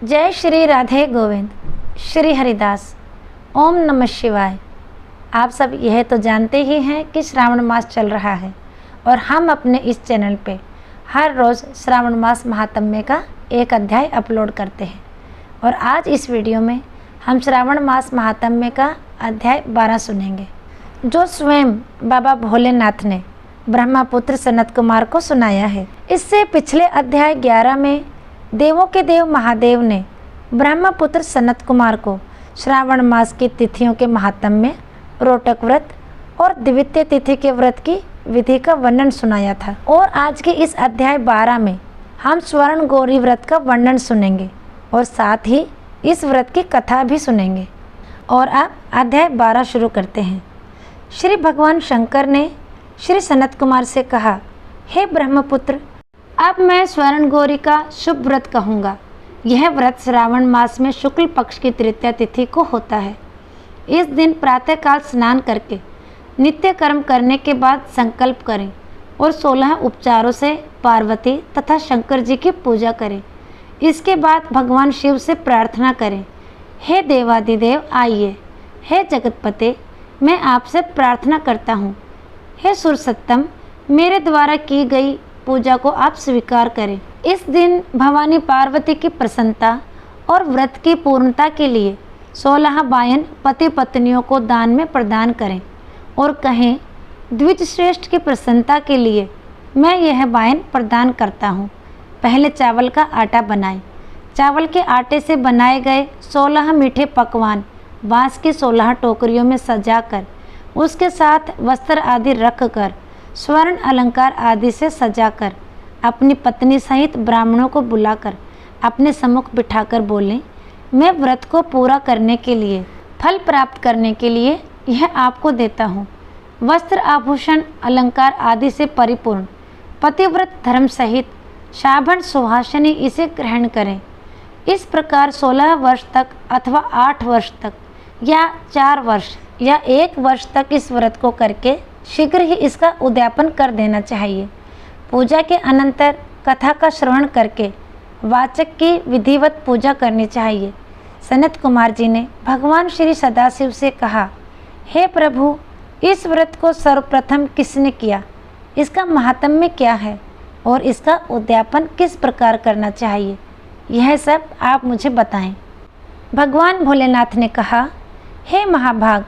जय श्री राधे गोविंद, श्री हरिदास। ओम नमः शिवाय। आप सब यह तो जानते ही हैं कि श्रावण मास चल रहा है और हम अपने इस चैनल पे हर रोज़ श्रावण मास महात्म्य का एक अध्याय अपलोड करते हैं। और आज इस वीडियो में हम श्रावण मास महात्म्य का अध्याय 12 सुनेंगे, जो स्वयं बाबा भोलेनाथ ने ब्रह्मपुत्र सनत कुमार को सुनाया है। इससे पिछले अध्याय 11 में देवों के देव महादेव ने ब्रह्मपुत्र सनत कुमार को श्रावण मास की तिथियों के महात्म्य, रोटक व्रत और द्वितीय तिथि के व्रत की विधि का वर्णन सुनाया था। और आज के इस अध्याय 12 में हम स्वर्ण गौरी व्रत का वर्णन सुनेंगे और साथ ही इस व्रत की कथा भी सुनेंगे। और अब अध्याय 12 शुरू करते हैं। श्री भगवान शंकर ने श्री सनत कुमार से कहा, हे ब्रह्मपुत्र, अब मैं स्वर्ण गौरी का शुभ व्रत कहूँगा। यह व्रत श्रावण मास में शुक्ल पक्ष की तृतीया तिथि को होता है। इस दिन प्रातःकाल स्नान करके नित्य कर्म करने के बाद संकल्प करें और 16 उपचारों से पार्वती तथा शंकर जी की पूजा करें। इसके बाद भगवान शिव से प्रार्थना करें, हे देवादिदेव आइए, हे जगतपते मैं आपसे प्रार्थना करता हूँ, हे सुरसत्तम मेरे द्वारा की गई पूजा को आप स्वीकार करें। इस दिन भवानी पार्वती की प्रसन्नता और व्रत की पूर्णता के लिए 16 बायन पति पत्नियों को दान में प्रदान करें और कहें, द्विज श्रेष्ठ की प्रसन्नता के लिए मैं यह बायन प्रदान करता हूँ। पहले चावल का आटा बनाएं। चावल के आटे से बनाए गए 16 मीठे पकवान बांस की 16 टोकरियों में सजाकर उसके साथ वस्त्र आदि रखकर स्वर्ण अलंकार आदि से सजाकर अपनी पत्नी सहित ब्राह्मणों को बुलाकर अपने सम्मुख बिठाकर बोलें, मैं व्रत को पूरा करने के लिए, फल प्राप्त करने के लिए यह आपको देता हूँ। वस्त्र आभूषण अलंकार आदि से परिपूर्ण पतिव्रत धर्म सहित शाभन सुहासिनी इसे ग्रहण करें। इस प्रकार 16 वर्ष तक अथवा 8 वर्ष तक या 4 वर्ष या 1 वर्ष तक इस व्रत को करके शीघ्र ही इसका उद्यापन कर देना चाहिए। पूजा के अनंतर कथा का श्रवण करके वाचक की विधिवत पूजा करनी चाहिए। सनत कुमार जी ने भगवान श्री सदाशिव से कहा, हे प्रभु, इस व्रत को सर्वप्रथम किसने किया, इसका महात्म्य क्या है और इसका उद्यापन किस प्रकार करना चाहिए, यह सब आप मुझे बताएं। भगवान भोलेनाथ ने कहा, हे महाभाग,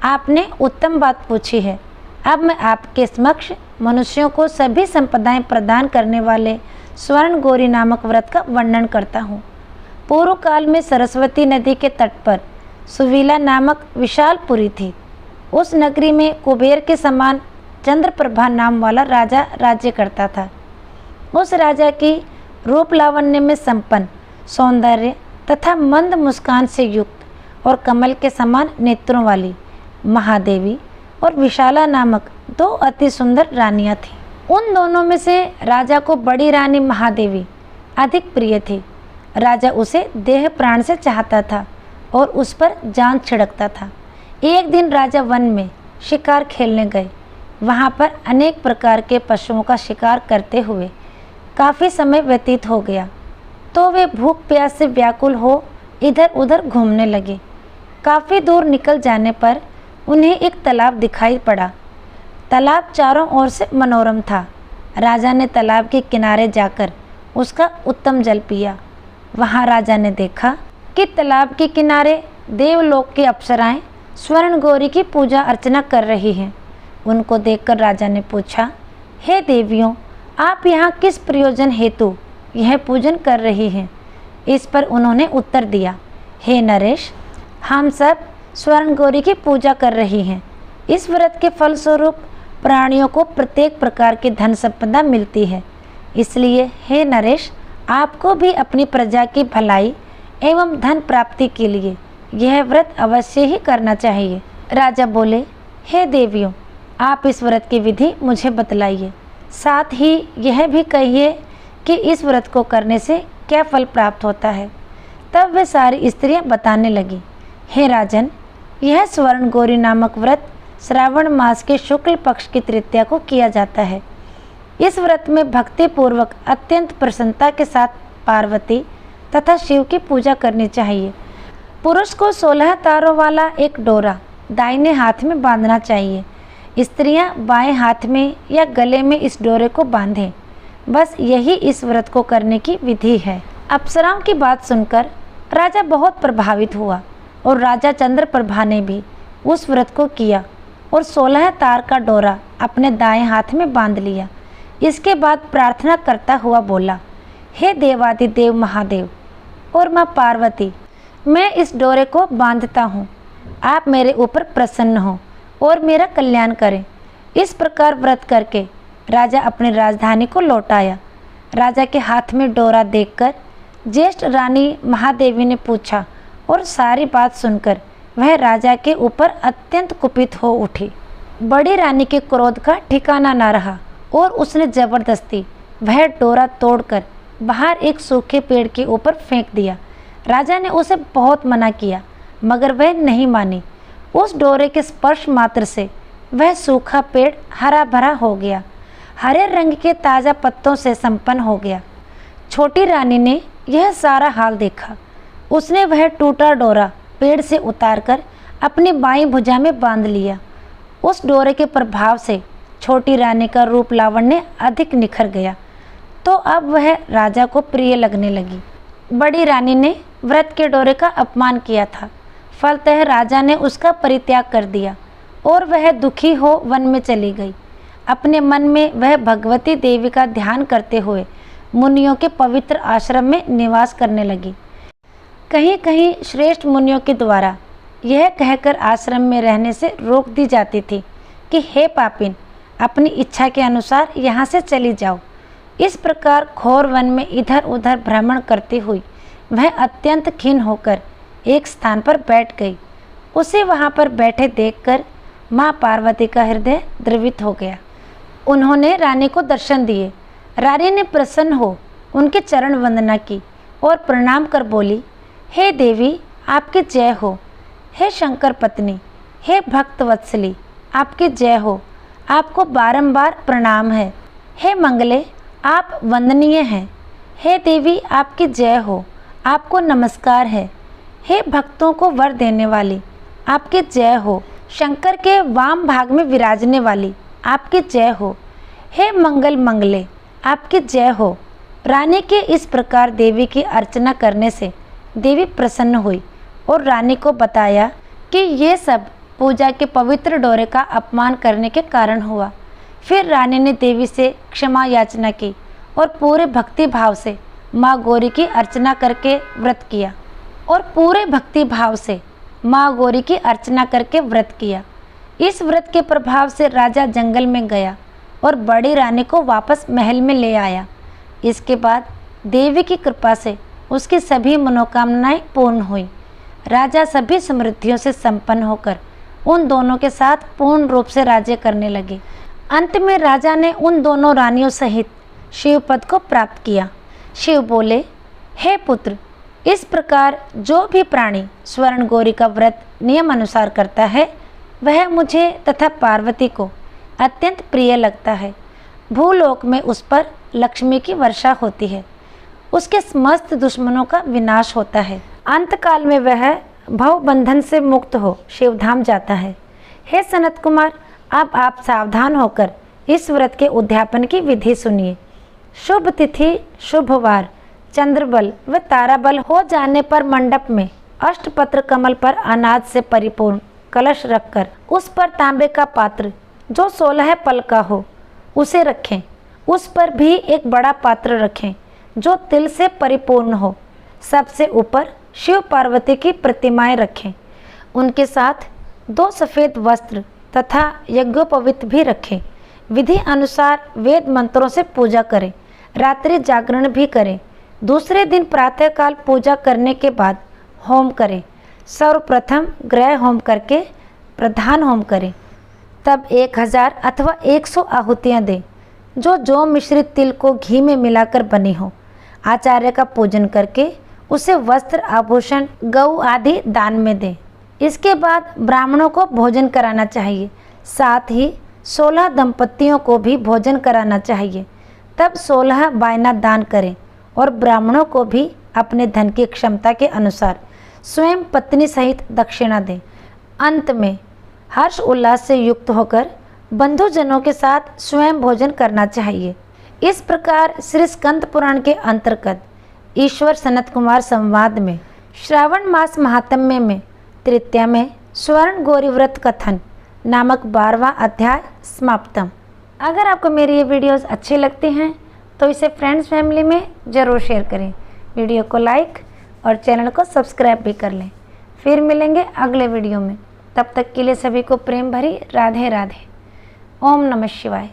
आपने उत्तम बात पूछी है। अब मैं आपके समक्ष मनुष्यों को सभी संपदाएं प्रदान करने वाले स्वर्ण गौरी नामक व्रत का वर्णन करता हूँ। पूर्व काल में सरस्वती नदी के तट पर सुवीला नामक विशाल पुरी थी। उस नगरी में कुबेर के समान चंद्रप्रभा नाम वाला राजा राज्य करता था। उस राजा की रूप लावण्य में संपन्न, सौंदर्य तथा मंद मुस्कान से युक्त और कमल के समान नेत्रों वाली महादेवी और विशाला नामक 2 अति सुंदर रानियां थीं। उन दोनों में से राजा को बड़ी रानी महादेवी अधिक प्रिय थी। राजा उसे देह प्राण से चाहता था और उस पर जान छिड़कता था। एक दिन राजा वन में शिकार खेलने गए। वहाँ पर अनेक प्रकार के पशुओं का शिकार करते हुए काफ़ी समय व्यतीत हो गया, तो वे भूख प्यास से व्याकुल हो इधर उधर घूमने लगे। काफ़ी दूर निकल जाने पर उन्हें एक तालाब दिखाई पड़ा। तालाब चारों ओर से मनोरम था। राजा ने तालाब के किनारे जाकर उसका उत्तम जल पिया। वहाँ राजा ने देखा कि तालाब के किनारे देवलोक की अप्सराएं स्वर्ण गौरी की पूजा अर्चना कर रही हैं। उनको देखकर राजा ने पूछा, हे देवियों, आप यहाँ किस प्रयोजन हेतु यह पूजन कर रही हैं? इस पर उन्होंने उत्तर दिया, हे नरेश, हम सब स्वर्ण गौरी की पूजा कर रही हैं। इस व्रत के फलस्वरूप प्राणियों को प्रत्येक प्रकार की धन संपदा मिलती है। इसलिए हे नरेश, आपको भी अपनी प्रजा की भलाई एवं धन प्राप्ति के लिए यह व्रत अवश्य ही करना चाहिए। राजा बोले, हे देवियों, आप इस व्रत की विधि मुझे बतलाइए। साथ ही यह भी कहिए कि इस व्रत को करने से क्या फल प्राप्त होता है। तब वे सारी स्त्रियां बताने लगी, हे राजन, यह स्वर्ण गौरी नामक व्रत श्रावण मास के शुक्ल पक्ष की तृतीया को किया जाता है। इस व्रत में भक्ति पूर्वक अत्यंत प्रसन्नता के साथ पार्वती तथा शिव की पूजा करनी चाहिए। पुरुष को 16 तारों वाला एक डोरा दाहिने हाथ में बांधना चाहिए। स्त्रियां बाएं हाथ में या गले में इस डोरे को बांधें। बस यही इस व्रत को करने की विधि है। अप्सराओं की बात सुनकर राजा बहुत प्रभावित हुआ और राजा चंद्रप्रभा ने भी उस व्रत को किया और 16 तार का डोरा अपने दाएं हाथ में बांध लिया। इसके बाद प्रार्थना करता हुआ बोला, हे देवादिदेव महादेव और माँ पार्वती, मैं इस डोरे को बांधता हूँ। आप मेरे ऊपर प्रसन्न हो और मेरा कल्याण करें। इस प्रकार व्रत करके राजा अपनी राजधानी को लौट आया। राजा के हाथ में डोरा देखकर ज्येष्ठ रानी महादेवी ने पूछा और सारी बात सुनकर वह राजा के ऊपर अत्यंत कुपित हो उठी। बड़ी रानी के क्रोध का ठिकाना न रहा और उसने जबरदस्ती वह डोरा तोड़कर बाहर एक सूखे पेड़ के ऊपर फेंक दिया। राजा ने उसे बहुत मना किया मगर वह नहीं मानी। उस डोरे के स्पर्श मात्र से वह सूखा पेड़ हरा भरा हो गया, हरे रंग के ताज़ा पत्तों से संपन्न हो गया। छोटी रानी ने यह सारा हाल देखा। उसने वह टूटा डोरा पेड़ से उतारकर अपनी बाईं भुजा में बांध लिया। उस डोरे के प्रभाव से छोटी रानी का रूप लावण्य अधिक निखर गया तो अब वह राजा को प्रिय लगने लगी। बड़ी रानी ने व्रत के डोरे का अपमान किया था, फलतः राजा ने उसका परित्याग कर दिया और वह दुखी हो वन में चली गई। अपने मन में वह भगवती देवी का ध्यान करते हुए मुनियों के पवित्र आश्रम में निवास करने लगी। कहीं कहीं श्रेष्ठ मुनियों के द्वारा यह कहकर आश्रम में रहने से रोक दी जाती थी कि हे पापिन, अपनी इच्छा के अनुसार यहाँ से चली जाओ। इस प्रकार घोर वन में इधर उधर भ्रमण करती हुई वह अत्यंत खिन्न होकर एक स्थान पर बैठ गई। उसे वहाँ पर बैठे देखकर माँ पार्वती का हृदय द्रवित हो गया। उन्होंने रानी को दर्शन दिए। रानी ने प्रसन्न हो उनके चरण वंदना की और प्रणाम कर बोली, हे देवी, आपकी जय हो। हे शंकर पत्नी, हे भक्त वत्सली, आपकी जय हो। आपको बारंबार प्रणाम है। हे मंगले, आप वंदनीय हैं। हे देवी, आपकी जय हो। आपको नमस्कार है। हे भक्तों को वर देने वाली, आपकी जय हो। शंकर के वाम भाग में विराजने वाली, आपकी जय हो। हे मंगल मंगले, आपकी जय हो। रानी के इस प्रकार देवी की अर्चना करने से देवी प्रसन्न हुई और रानी को बताया कि ये सब पूजा के पवित्र डोरे का अपमान करने के कारण हुआ। फिर रानी ने देवी से क्षमा याचना की और पूरे भक्ति भाव से माँ गौरी की अर्चना करके व्रत किया इस व्रत के प्रभाव से राजा जंगल में गया और बड़ी रानी को वापस महल में ले आया। इसके बाद देवी की कृपा से उसकी सभी मनोकामनाएं पूर्ण हुई। राजा सभी समृद्धियों से संपन्न होकर उन दोनों के साथ पूर्ण रूप से राज्य करने लगे। अंत में राजा ने उन दोनों रानियों सहित शिव पद को प्राप्त किया। शिव बोले, हे पुत्र, इस प्रकार जो भी प्राणी स्वर्ण गौरी का व्रत नियम अनुसार करता है वह मुझे तथा पार्वती को अत्यंत प्रिय लगता है। भूलोक में उस पर लक्ष्मी की वर्षा होती है, उसके समस्त दुश्मनों का विनाश होता है। अंतकाल में वह भव बंधन से मुक्त हो शिवधाम जाता है। हे सनत कुमार, अब आप सावधान होकर इस व्रत के उद्यापन की विधि सुनिए। शुभ तिथि, शुभ वार, चंद्रबल व ताराबल हो जाने पर मंडप में अष्टपत्र कमल पर अनाज से परिपूर्ण कलश रखकर उस पर तांबे का पात्र जो 16 पल का हो उसे रखें। उस पर भी एक बड़ा पात्र रखें जो तिल से परिपूर्ण हो। सबसे ऊपर शिव पार्वती की प्रतिमाएं रखें। उनके साथ 2 सफ़ेद वस्त्र तथा यज्ञोपवीत भी रखें। विधि अनुसार वेद मंत्रों से पूजा करें। रात्रि जागरण भी करें। दूसरे दिन प्रातःकाल पूजा करने के बाद होम करें। सर्वप्रथम ग्रह होम करके प्रधान होम करें। तब 1000 अथवा 100 आहुतियाँ दें जो मिश्रित तिल को घी में मिलाकर बनी हो। आचार्य का पूजन करके उसे वस्त्र, आभूषण, गऊ आदि दान में दें। इसके बाद ब्राह्मणों को भोजन कराना चाहिए। साथ ही 16 दंपतियों को भी भोजन कराना चाहिए। तब 16 बायना दान करें और ब्राह्मणों को भी अपने धन की क्षमता के अनुसार स्वयं पत्नी सहित दक्षिणा दें। अंत में हर्ष उल्लास से युक्त होकर बंधुजनों के साथ स्वयं भोजन करना चाहिए। इस प्रकार श्री स्कंद पुराण के अंतर्गत ईश्वर सनत कुमार संवाद में श्रावण मास महात्म्य में तृतीया में स्वर्ण गौरी व्रत कथन नामक 12वां अध्याय समाप्तम। अगर आपको मेरी ये वीडियोस अच्छे लगते हैं तो इसे फ्रेंड्स फैमिली में ज़रूर शेयर करें, वीडियो को लाइक और चैनल को सब्सक्राइब भी कर लें। फिर मिलेंगे अगले वीडियो में, तब तक के लिए सभी को प्रेम भरी राधे राधे। ओम नमः शिवाय।